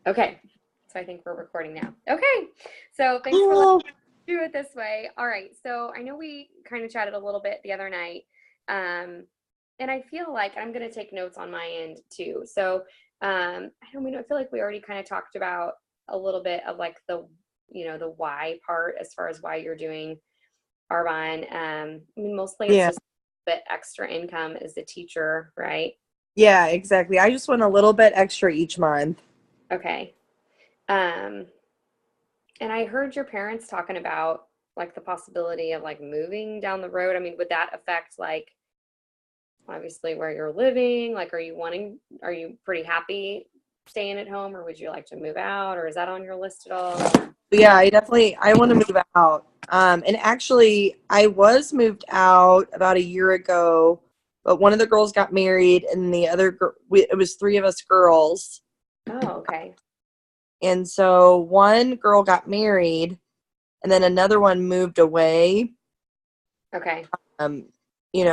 Okay. So I think we're recording now. Okay. So thanks for letting Oh, me do it this way. All right. So I know we kind of chatted a little bit the other night. Um, and I feel like I'm going to take notes on my end too. So I don't mean, I feel like we already kind of talked about a little bit of like the why part as far as why you're doing Arbonne. I mean, mostly it's yeah. just a bit extra income as a teacher, right? Yeah, exactly. I just want a little bit extra each month. Okay. Um, And I heard your parents talking about like the possibility of like moving down the road. I mean, would that affect like obviously where you're living? Like, are you pretty happy staying at home or would you like to move out or is that on your list at all? But yeah, I want to move out. And actually, I was moved out about a year ago, but one of the girls got married, and the other girl, it was three of us girls. Oh, okay. And so one girl got married, and then another one moved away. Okay. Um,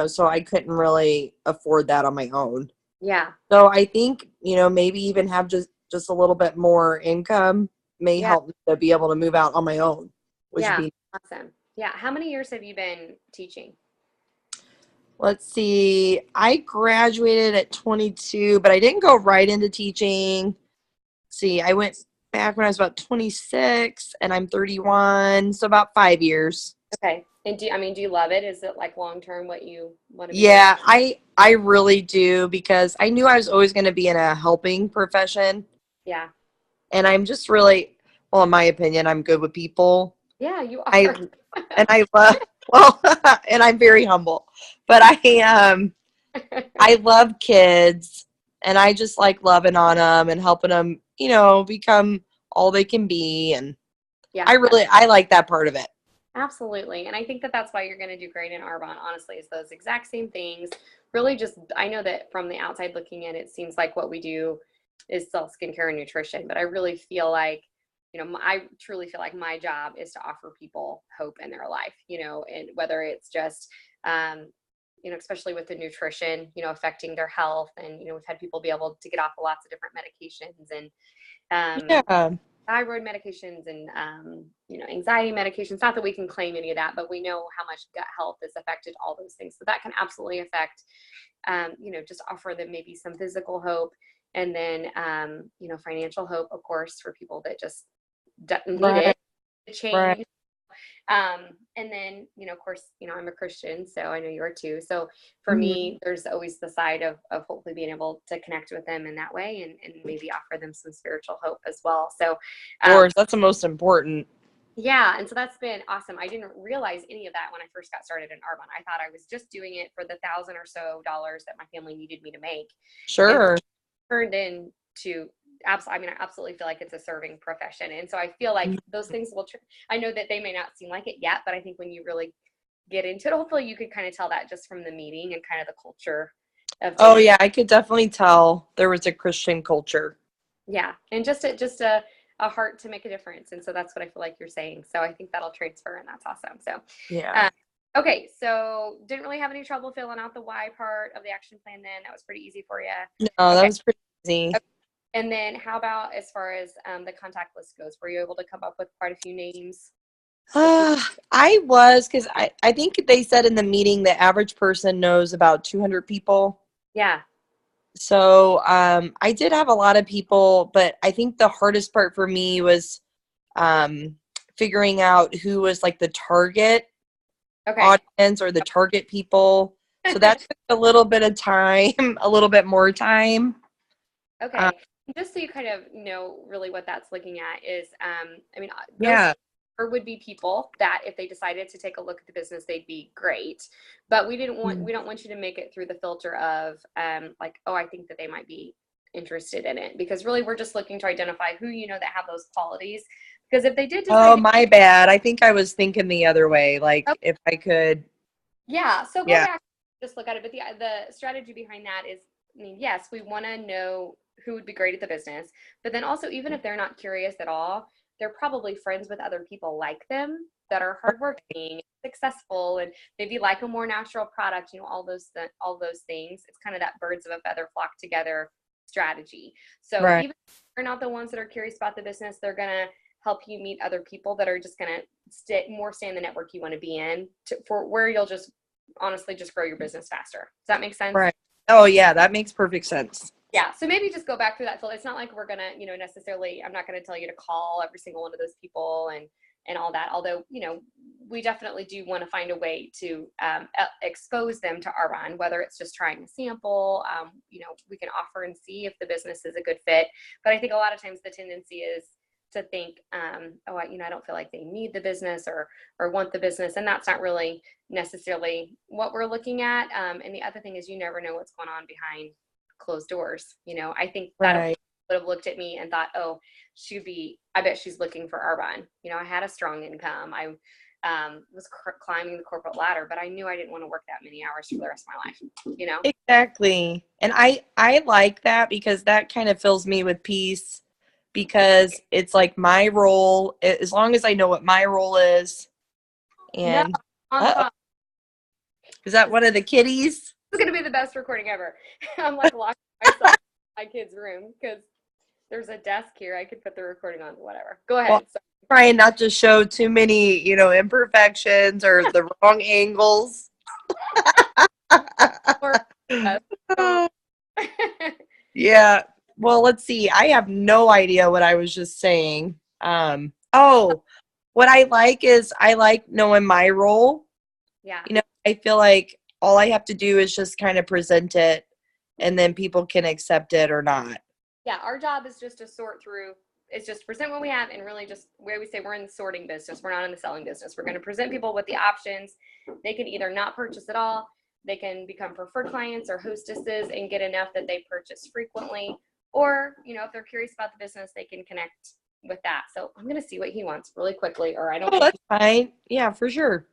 so I couldn't really afford that on my own. Yeah. So I think, maybe even have just a little bit more income may Yeah. help me to be able to move out on my own, which would Yeah. be, Awesome. Yeah. How many years have you been teaching? let's see, I graduated at 22, but I didn't go right into teaching. See, I went back when I was about 26 and I'm 31, so about 5 years. Okay. And do you love it? Is it like long term what you want to be doing? Yeah, I really do because I knew I was always going to be in a helping profession, Yeah. and I'm just really, well, in my opinion, I'm good with people. Yeah, you I are. and I love well, and I'm very humble, but I love kids, and I just like loving on them and helping them, become all they can be, and Yeah. I like that part of it. Absolutely. And I think that that's why you're going to do great in Arbonne, honestly, is those exact same things. Really just, I know that from the outside looking in, it seems like what we do is sell skincare and nutrition, but I really feel like, I truly feel like my job is to offer people hope in their life, and whether it's just, um, especially with the nutrition, affecting their health. And, we've had people be able to get off of lots of different medications and, um, Yeah, thyroid medications and anxiety medications. Not that we can claim any of that, but we know how much gut health is affected, all those things. So that can absolutely affect, just offer them maybe some physical hope, and then financial hope, of course, for people that just need right, it to right. change. And then, of course, I'm a Christian, so I know you are too. So for Mhm. me, there's always the side of hopefully being able to connect with them in that way and maybe offer them some spiritual hope as well. So, Of course, that's the most important. yeah, and so that's been awesome. I didn't realize any of that when I first got started in Arbonne. I thought I was just doing it for the thousand or so dollars that my family needed me to make. And Sure. turned into absolutely, I mean, I absolutely feel like it's a serving profession. And so I feel like those things I know that they may not seem like it yet, but I think when you really get into it, hopefully you could kind of tell that just from the meeting and kind of the culture of Oh doing it. yeah, I could definitely tell there was a Christian culture. Yeah. And just a heart to make a difference. And so that's what I feel like you're saying. So I think that'll transfer and that's awesome. So, Yeah. uh, okay. So didn't really have any trouble filling out the why part of the action plan then. That was pretty easy for you. No, that Okay. was pretty easy. And then how about as far as the contact list goes? Were you able to come up with quite a few names of people? I was because I think they said in the meeting the average person knows about 200 people. Yeah. So I did have a lot of people, but I think the hardest part for me was um, figuring out who was like the target Okay. audience or the target people. So that took a little bit of time, a little bit more time. Um, Okay. Just so you kind of know really what that's looking at is, I mean, those yeah. would be people that if they decided to take a look at the business, they'd be great. But we don't want you to make it through the filter of like, oh, I think that they might be interested in it. Because really we're just looking to identify who that have those qualities. Because if they did decide Oh, to, my bad. I think I was thinking the other way. oh, Like if I could, yeah, so go yeah. back, just look at it. But the strategy behind that is, I mean, yes, we want to know who would be great at the business, but then also even if they're not curious at all, they're probably friends with other people like them that are hardworking, successful, and maybe like a more natural product. All those things. It's kind of that birds of a feather flock together strategy. So Right. even if They're not the ones that are curious about the business. They're going to help you meet other people that are just going to stay in the network you want to be in for where you'll just honestly just grow your business faster. Does that make sense? Right. Oh yeah, that makes perfect sense. Yeah. So maybe just go back through that. So it's not like we're going to, necessarily, I'm not going to tell you to call every single one of those people and all that. Although, we definitely do want to find a way to expose them to Arbonne, whether it's just trying a sample, we can offer and see if the business is a good fit. But I think a lot of times the tendency is to think, I don't feel like they need the business or want the business. And that's not really necessarily what we're looking at. And the other thing is you never know what's going on behind closed doors. I think that Right. would have looked at me and thought, oh, I bet she's looking for Arbonne. I had a strong income. I was climbing the corporate ladder, but I knew I didn't want to work that many hours for the rest of my life, Exactly. And I like that because that kind of fills me with peace, because it's like my role, as long as I know what my role is. No, And is that one of the kitties? This is going to be the best recording ever. I'm like locking myself in my kid's room because there's a desk here. I could put the recording on, whatever. Go ahead. Well, trying not to show too many, imperfections or the wrong angles. Yeah. Well, let's see. I have no idea what I was just saying. What I like is I like knowing my role. Yeah. I feel like all I have to do is just kind of present it, and then people can accept it or not. Yeah, our job is just to sort through. It's just present what we have, and really just where we say we're in the sorting business. We're not in the selling business. We're going to present people with the options. They can either not purchase at all. They can become preferred clients or hostesses and get enough that they purchase frequently. Or, if they're curious about the business, they can connect with that. So I'm going to see what he wants really quickly, or I don't. Oh, that's fine. Yeah, for sure.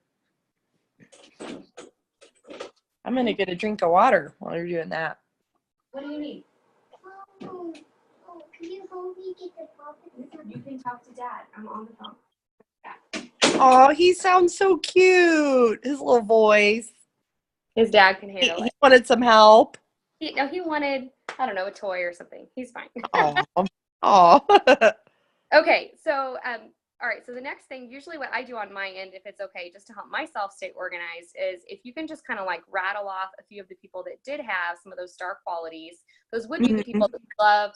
I'm going to get a drink of water while you're doing that. What do you need? Oh, can you help me get the puppet? You can talk to Dad. I'm on the phone. Oh, he sounds so cute. His little voice. His dad can handle He it. wanted some help. He wanted, I don't know, a toy or something. He's fine. Oh. Okay, so all right, so the next thing, usually what I do on my end, if it's okay, just to help myself stay organized, is if you can just kind of like rattle off a few of the people that did have some of those star qualities, those would be the people that would love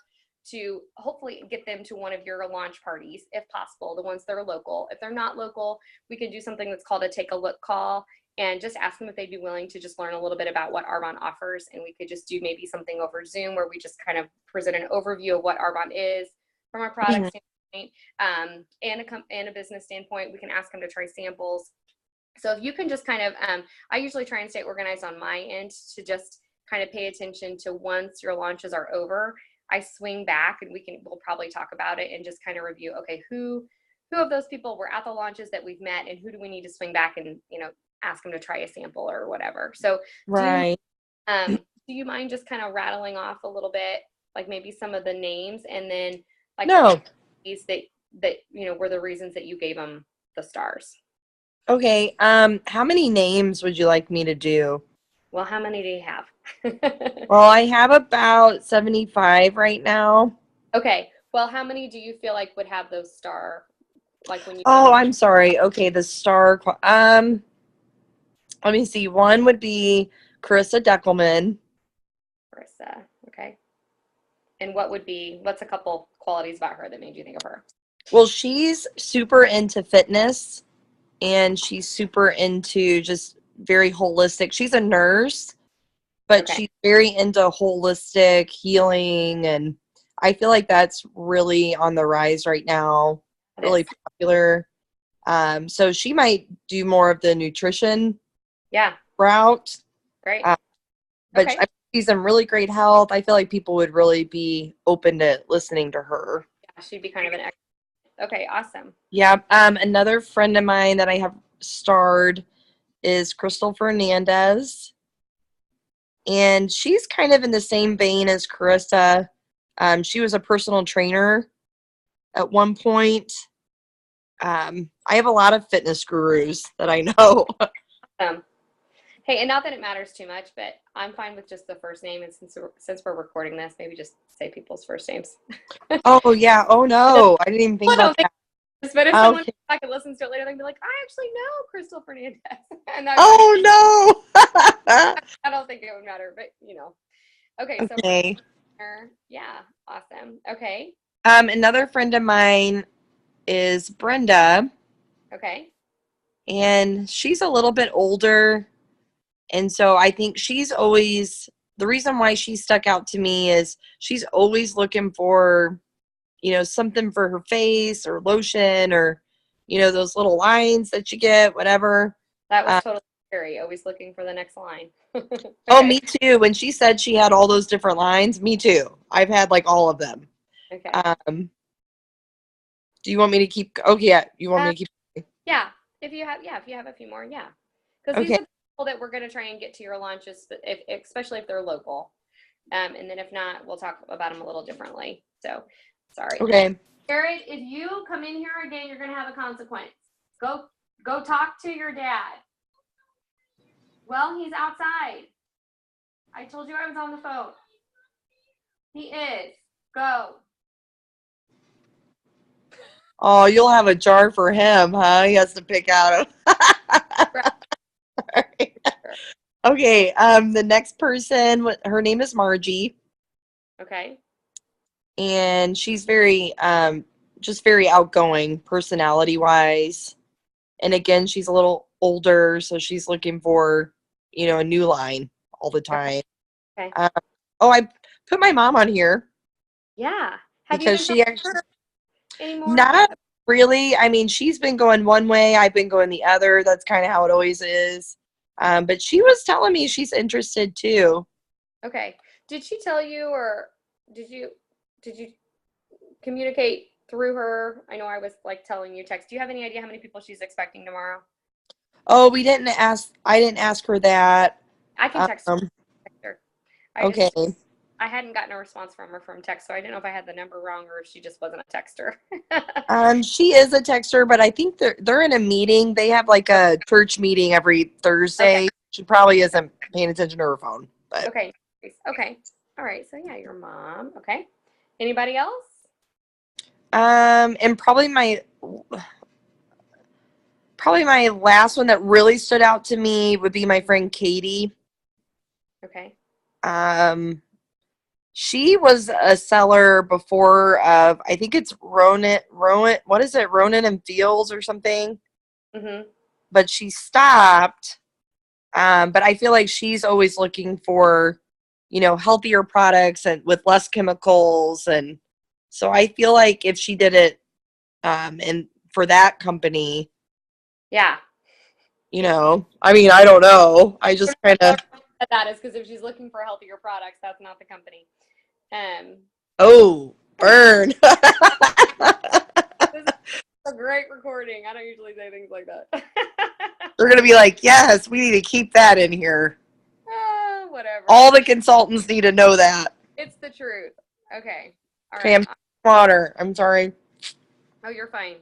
to hopefully get them to one of your launch parties, if possible, the ones that are local. If they're not local, we could do something that's called a take a look call and just ask them if they'd be willing to just learn a little bit about what Arbonne offers. And we could just do maybe something over Zoom where we just kind of present an overview of what Arbonne is from a product standpoint and a business standpoint. We can ask them to try samples. So if you can just kind of, I usually try and stay organized on my end to just kind of pay attention to once your launches are over, I swing back and we'll probably talk about it and just kind of review, okay, who of those people were at the launches that we've met and who do we need to swing back and, ask them to try a sample or whatever. So Right. do you mind just kind of rattling off a little bit, like maybe some of the names and then like No. these that were the reasons that you gave them the stars? Okay. How many names would you like me to do? Well, how many do you have? Well, I have about 75 right now. Okay. Well, how many do you feel like would have those star, like when you? Oh, I'm sorry. Okay, the star. Let me see. One would be Carissa Deckelman. Carissa. Okay. And what's a couple qualities about her that made you think of her? Well, she's super into fitness and she's super into just very holistic. She's a nurse, but Okay. she's very into holistic healing. And I feel like that's really on the rise right now, really popular. So she might do more of the nutrition route. Great. But Okay. she's in really great health. I feel like people would really be open to listening to her. Yeah, she'd be kind of an expert. Okay, awesome. Yeah. Another friend of mine that I have starred is Crystal Fernandez. And she's kind of in the same vein as Carissa. She was a personal trainer at one point. I have a lot of fitness gurus that I know. Hey, Hey, and not that it matters too much, but I'm fine with just the first name. And since we're recording this, maybe just say people's first names. Oh yeah. Oh no, I didn't even think I about don't think, that. but if someone Okay. comes back and listens to it later, they can be like, I actually know Crystal Fernandez. And Oh no. I don't think it would matter, but Okay, so Okay. yeah, awesome. Okay, Another friend of mine is Brenda, okay, and she's a little bit older. And so I think she's always, the reason why she stuck out to me is she's always looking for, something for her face or lotion or, those little lines that you get, whatever. that was Uh, totally scary. Always looking for the next line. oh, Okay, me too. When she said she had all those different lines, me too. I've had like all of them. okay. Um, do you want me to keep? Oh, yeah. You want Uh, me to keep? yeah, if you have a few more, yeah, because these Okay. are the people that we're going to try and get to your lunches, especially if they're local. And then if not, we'll talk about them a little differently. So, sorry. Okay. Jared, if you come in here again, you're going to have a consequence. Go talk to your dad. Well, he's outside. I told you I was on the phone. He is. Go. Oh, you'll have a jar for him, huh? He has to pick out. Okay. The next person, her name is Margie, Okay. and she's very, just very outgoing, personality wise. And again, she's a little older, so she's looking for, a new line all the Okay. time. Okay. Oh, I put my mom on here Yeah. Have you because been she talking to actually her anymore? not really. I mean, she's been going one way, I've been going the other. That's kind of how it always is. But she was telling me she's interested too. Okay. Did she tell you, or did you did you communicate through her? I know I was like telling you text. Do you have any idea how many people she's expecting tomorrow? Oh, we didn't ask. I didn't ask her that. I can text Um, her. I okay. just I hadn't gotten a response from her from text, so I didn't know if I had the number wrong or if she just wasn't a texter. She is a texter, but I think they're in a meeting. They have like a church meeting every Okay. Thursday. She probably isn't paying attention to her phone. But Okay. Okay. All right. So yeah, your mom. Okay. Anybody else? and probably my last one that really stood out to me would be my friend Katie. Okay. Um, she was a seller before of, I think it's Ronan, what is it? Ronan and Fields or something. Mm-hmm. But she stopped. But I feel like she's always looking for, healthier products and with less chemicals. And so I feel like if she did it, and for that company, Yeah. I mean, I don't know. I just kind of, That is because if she's looking for healthier products, that's not the company. oh, burn. This is a great recording. I don't usually say things like that. They're going to be like, yes, we need to keep that in here. Whatever. All the consultants need to know that. It's the truth. Okay. All Okay, right. I'm water. I'm sorry. Oh, you're fine.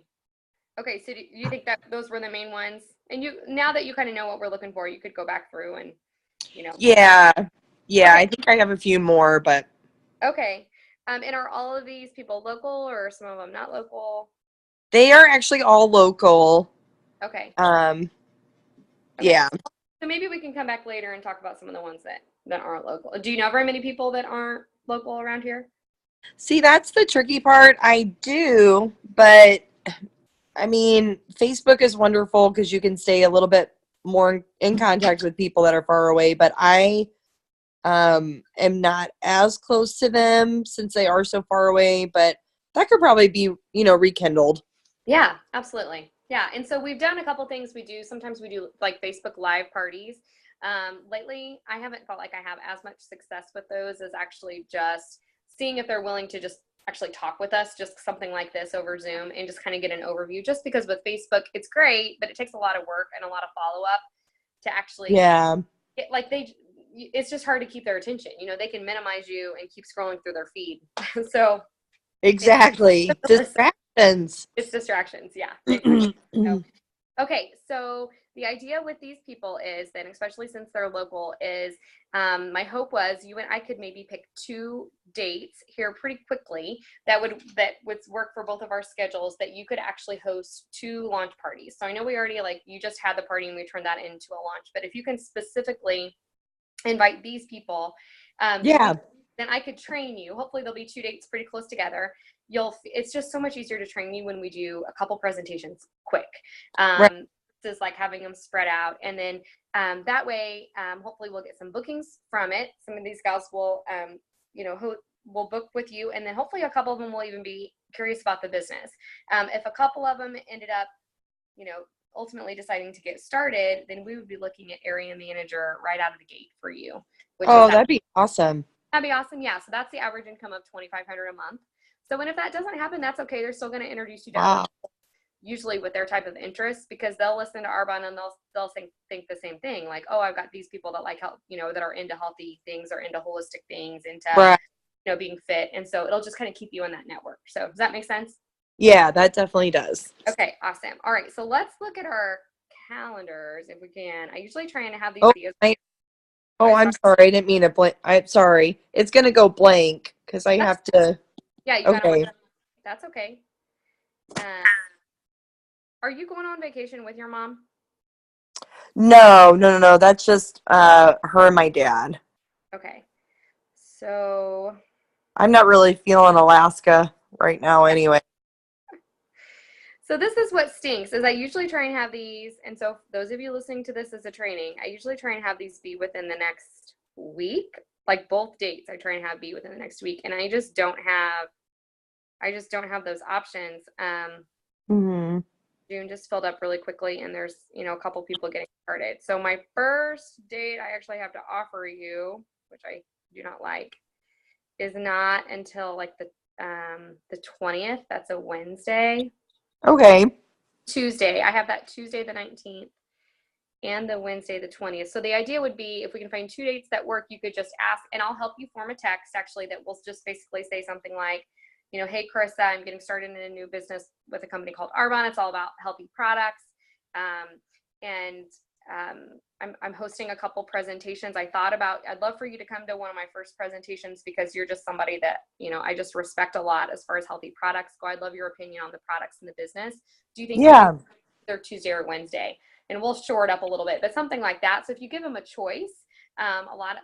Okay. So do you think that those were the main ones? And now that you kind of know what we're looking for, you could go back through and, Yeah. Yeah, Okay. I think I have a few more, but Okay. And are all of these people local or some of them not local? they are actually all local. Okay. Um, Okay. yeah. So maybe we can come back later and talk about some of the ones that aren't local. Do you know very many people that aren't local around here? See, that's the tricky part. I do, but I mean, Facebook is wonderful because you can stay a little bit more in contact with people that are far away, but I am not as close to them since they are so far away, but that could probably be, rekindled. Yeah, absolutely. Yeah. And so we've done a couple things. Sometimes we do like Facebook Live parties. Lately, I haven't felt like I have as much success with those as actually just seeing if they're willing to just actually talk with us, just something like this over Zoom and just kind of get an overview. Just because with Facebook, it's great, but it takes a lot of work and a lot of follow up to actually Yeah, get it's just hard to keep their attention. They can minimize you and keep scrolling through their feed. So exactly. Distractions. it's distractions. Yeah. Exactly. So, okay. So the idea with these people is then, especially since they're local, is my hope was you and I could maybe pick 2 dates here pretty quickly that would work for both of our schedules, that you could actually host 2 launch parties. So I know we already, like, you just had the party and we turned that into a launch, but if you can specifically invite these people, Yeah. then I could train you. Hopefully there'll be 2 dates pretty close together. It's just so much easier to train you when we do a couple presentations quick. Right. Just like having them spread out, and then that way, hopefully we'll get some bookings from it. Some of these gals will, who will book with you, and then hopefully a couple of them will even be curious about the business. If a couple of them ended up, ultimately deciding to get started, then we would be looking at area manager right out of the gate for you. That'd be awesome. That'd be awesome. Yeah. So that's the average income of $2,500 a month. So, and if that doesn't happen, that's okay. They're still going to introduce you to Wow. usually with their type of interest, because they'll listen to Arbonne and they'll think the same thing. Like, oh, I've got these people that like health, that are into healthy things or into holistic things, into Right. being fit, and so it'll just kind of keep you in that network. So does that make sense? Yeah, that definitely does. Okay, awesome. All right, so let's look at our calendars if we can. I usually try and have these Oh, videos. I'm sorry. I didn't mean to blank. I'm sorry. It's gonna go blank because I have to. Yeah, you gotta. Okay. That's okay. Are you going on vacation with your mom? No. That's just her and my dad. Okay. So I'm not really feeling Alaska right now anyway. this is what stinks, is I usually try and have these, and so those of you listening to this as a training, I usually try and have these be within the next week. Like both dates I try and have be within the next week, and I just don't have those options. Mm-hmm. June just filled up really quickly, and there's a couple people getting started. So my first date I actually have to offer you, which I do not like, is not until like the 20th. That's a Wednesday. Okay. Tuesday. I have that Tuesday the 19th and the Wednesday the 20th. So the idea would be, if we can find 2 dates that work, you could just ask, and I'll help you form a text actually that will just basically say something like, hey, Carissa, I'm getting started in a new business with a company called Arbonne. It's all about healthy products. I'm hosting a couple presentations. I'd love for you to come to one of my first presentations, because you're just somebody that, I just respect a lot as far as healthy products go. I'd love your opinion on the products in the business. Do you think they're Tuesday or Wednesday? And we'll shore it up a little bit, but something like that. So if you give them a choice,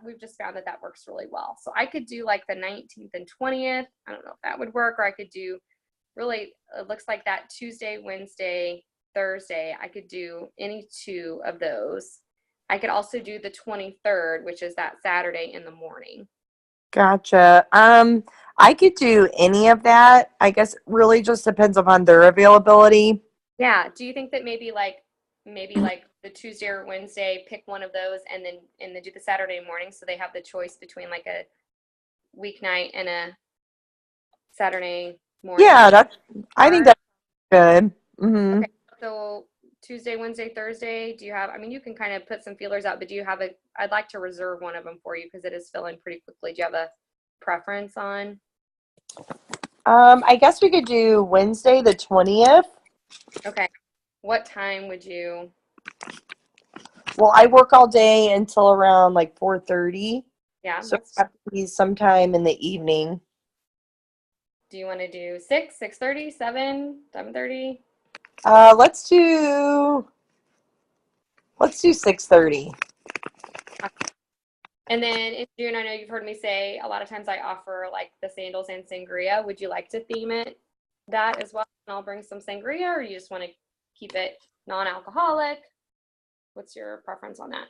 we've just found that works really well. So I could do like the 19th and 20th. I don't know if that would work, or I could do it looks like that Tuesday, Wednesday, Thursday. I could do any 2 of those. I could also do the 23rd, which is that Saturday in the morning. Gotcha. I could do any of that. I guess it really just depends upon their availability. Yeah. Do you think that maybe like the Tuesday or Wednesday, pick one of those, and then do the Saturday morning, so they have the choice between like a weeknight and a Saturday morning? Yeah, I think that's good. Mm-hmm. Okay. So Tuesday, Wednesday, Thursday, do you have, you can kind of put some feelers out, but do you have I'd like to reserve one of them for you because it is filling pretty quickly. Do you have a preference on? I guess we could do Wednesday the 20th. Okay. What time would you? Well, I work all day until around like 4:30. Yeah. So it have to be sometime in the evening. Do you want to do 6, 6:30, 7, 7:30? Let's do 6:30. And then in June, I know you've heard me say a lot of times I offer like the sandals and sangria. Would you like to theme it that as well? And I'll bring some sangria, or you just want to keep it non-alcoholic? What's your preference on that?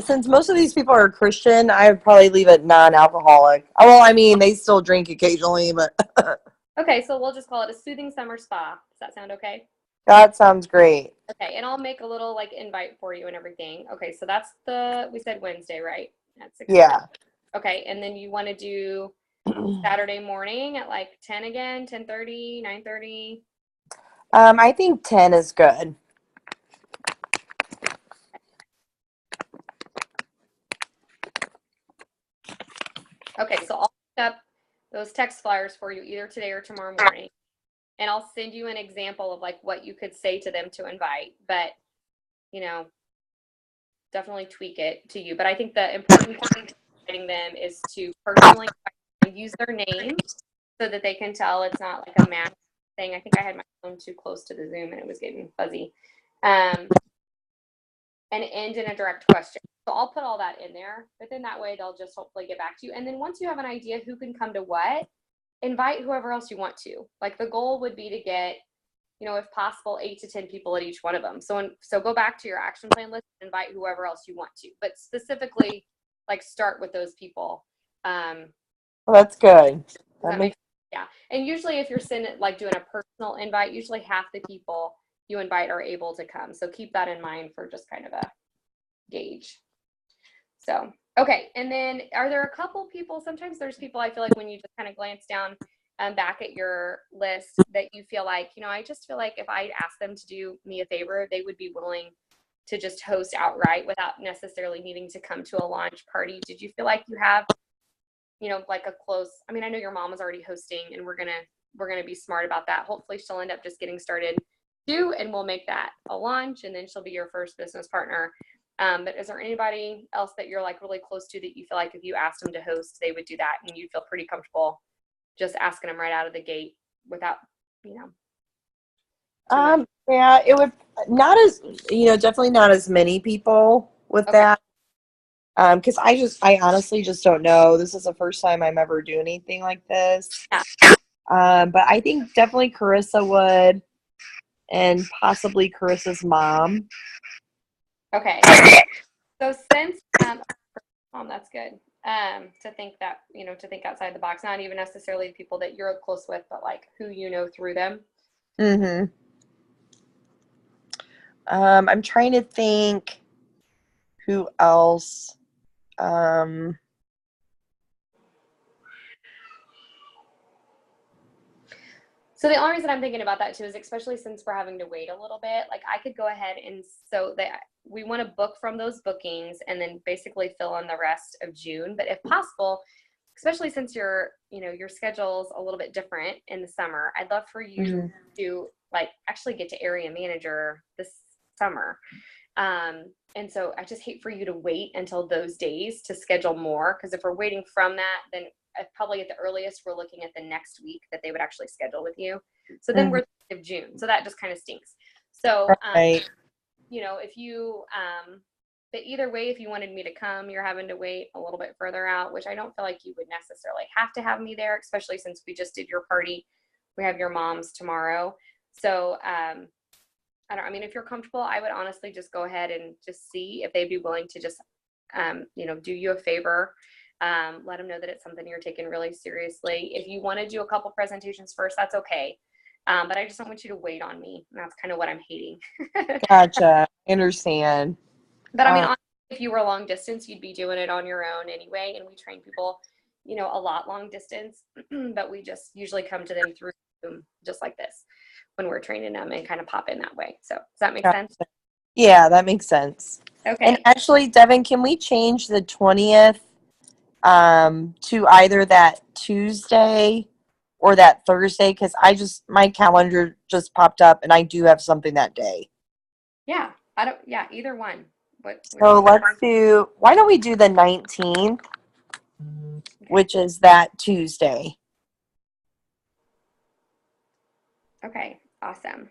Since most of these people are Christian, I would probably leave it non-alcoholic. Well, they still drink occasionally, but Okay, so we'll just call it a soothing summer spa. Does that sound okay? that sounds great. Okay, and I'll make a little like invite for you and everything. Okay, so that's we said Wednesday, right? At 6. Yeah. Okay, and then you want to do Saturday morning at like 10 again, 10:30, 9:30? I think 10 is good. Okay, so I'll pick up those text flyers for you either today or tomorrow morning, and I'll send you an example of like what you could say to them to invite. But you know, definitely tweak it to you. But I think the important thing inviting them is to personally use their name so that they can tell it's not like a math thing. I think I had my phone too close to the Zoom and it was getting fuzzy. And end in a direct question. So I'll put all that in there, but then that way they'll just hopefully get back to you. And then once you have an idea who can come to what, invite whoever else you want to. Like the goal would be to get, if possible, 8 to 10 people at each one of them. So go back to your action plan list and invite whoever else you want to, but specifically like start with those people. Well, that's good. That makes yeah. And usually if you're doing a personal invite, usually half the people you invite are able to come. So keep that in mind for just kind of a gauge. So, okay. And then are there a couple people, sometimes there's people I feel like when you just kind of glance down back at your list that you feel like, I just feel like if I asked them to do me a favor, they would be willing to just host outright without necessarily needing to come to a launch party. Did you feel like you have, like a close, I mean, I know your mom is already hosting and we're going to be smart about that. Hopefully she'll end up just getting started too, and we'll make that a launch and then she'll be your first business partner. But is there anybody else that you're like really close to that you feel like if you asked them to host, they would do that and you'd feel pretty comfortable just asking them right out of the gate without, yeah, it would not as, definitely not as many people with that. Because I honestly just don't know. This is the first time I'm ever doing anything like this. Yeah. But I think definitely Carissa would, and possibly Carissa's mom. Okay. So since, that's good. To think that, to think outside the box, not even necessarily people that you're close with, but like who you know through them. Mm-hmm. I'm trying to think who else. So the only reason I'm thinking about that too is especially since we're having to wait a little bit, like I could go ahead and we want to book from those bookings and then basically fill in the rest of June. But if possible, especially since your schedule's a little bit different in the summer, I'd love for you to like actually get to area manager this summer. And so I just hate for you to wait until those days to schedule more. Because if we're waiting from that, then probably at the earliest, we're looking at the next week that they would actually schedule with you. So then we're of June. So that just kind of stinks. So, right. If you, but either way, if you wanted me to come, you're having to wait a little bit further out, which I don't feel like you would necessarily have to have me there, especially since we just did your party. We have your mom's tomorrow. So, if you're comfortable, I would honestly just go ahead and just see if they'd be willing to just, do you a favor. Let them know that it's something you're taking really seriously. If you want to do a couple presentations first, that's okay. But I just don't want you to wait on me. And that's kind of what I'm hating. Gotcha. I understand. But honestly, if you were long distance, you'd be doing it on your own anyway. And we train people, a lot long distance, but we just usually come to them through Zoom, just like this, when we're training them and kind of pop in that way. So does that make sense? Yeah, that makes sense. Okay. And actually, Devin, can we change the 20th to either that Tuesday or that Thursday? Because my calendar just popped up and I do have something that day. Yeah, either one. So why don't we do the 19th, which is that Tuesday? Okay, awesome.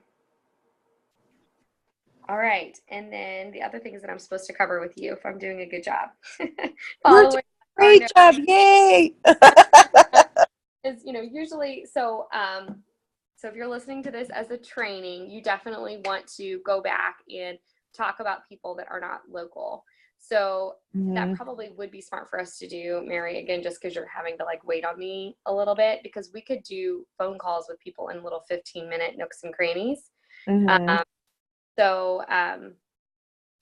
All right, and then the other things that I'm supposed to cover with you, if I'm doing a good job. Great job, yay! Is usually so. So if you're listening to this as a training, you definitely want to go back and talk about people that are not local. So that probably would be smart for us to do, Mary, again, just because you're having to wait on me a little bit, because we could do phone calls with people in little 15-minute nooks and crannies.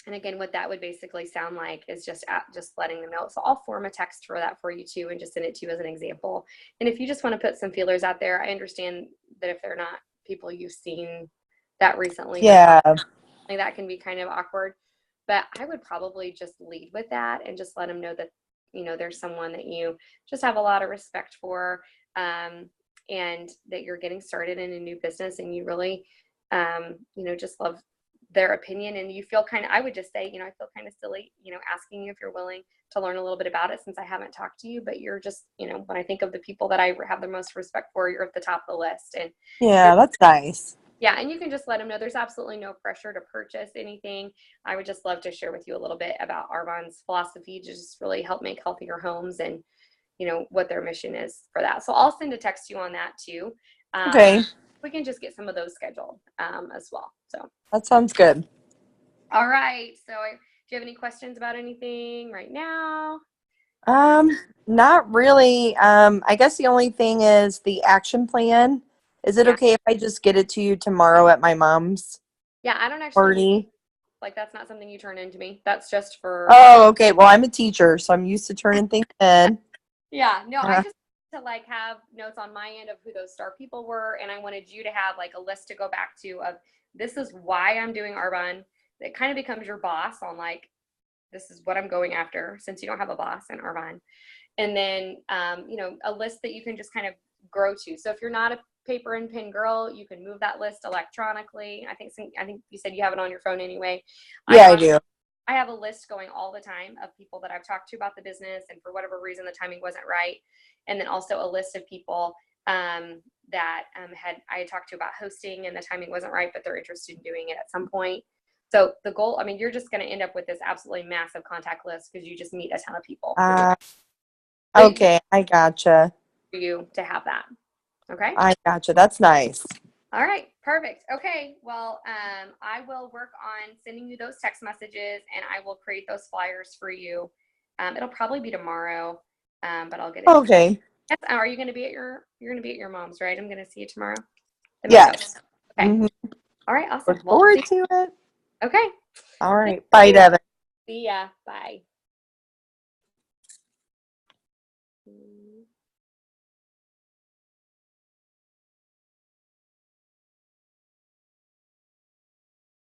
And again, what that would basically sound like is just letting them know. So I'll form a text for that for you too, and just send it to you as an example. And if you just want to put some feelers out there, I understand that if they're not people you've seen that recently, that can be kind of awkward. But I would probably just lead with that and just let them know that, there's someone that you just have a lot of respect for, and that you're getting started in a new business and you really, just love their opinion, and you feel kind of, I would just say, I feel kind of silly, asking you if you're willing to learn a little bit about it since I haven't talked to you, but you're just, when I think of the people that I have the most respect for, you're at the top of the list. And Yeah, that's nice. yeah, and you can just let them know there's absolutely no pressure to purchase anything. I would just love to share with you a little bit about Arbonne's philosophy to just really help make healthier homes and, what their mission is for that. So I'll send a text to you on that too. Okay, We can just get some of those scheduled as well. So, that sounds good. all right. So do you have any questions about anything right now? Not really. I guess the only thing is the action plan. Is it Yeah. okay if I just get it to you tomorrow at my mom's Yeah, I don't actually party? like that's not something you turn into me. That's just for Oh, okay. Well, I'm a teacher, so I'm used to turning things in. yeah, no, I Uh, just to like have notes on my end of who those star people were, and I wanted you to have like a list to go back to of this is why I'm doing Arbonne. That kind of becomes your boss on like this is what I'm going after since you don't have a boss in Arbonne. And then a list that you can just kind of grow to. So if you're not a paper and pen girl, you can move that list electronically. I think you said you have it on your phone anyway. yeah, I do. I have a list going all the time of people that I've talked to about the business, and for whatever reason the timing wasn't right, and then also a list of people that I had talked to about hosting and the timing wasn't right, but they're interested in doing it at some point. So the goal, I mean, you're just going to end up with this absolutely massive contact list because you just meet a ton of people. Okay, I gotcha. For you to have that. Okay. I gotcha. That's nice. All right. Perfect. Okay. Well, I will work on sending you those text messages, and I will create those flyers for you. It'll probably be tomorrow, but I'll get it. Okay. Yes. Are you going to be at you're going to be at your mom's, right? I'm going to see you tomorrow. Yes. Okay. Mhm. All right. Awesome. Look forward to it. Okay. All right. Bye, Devin. See ya. Bye.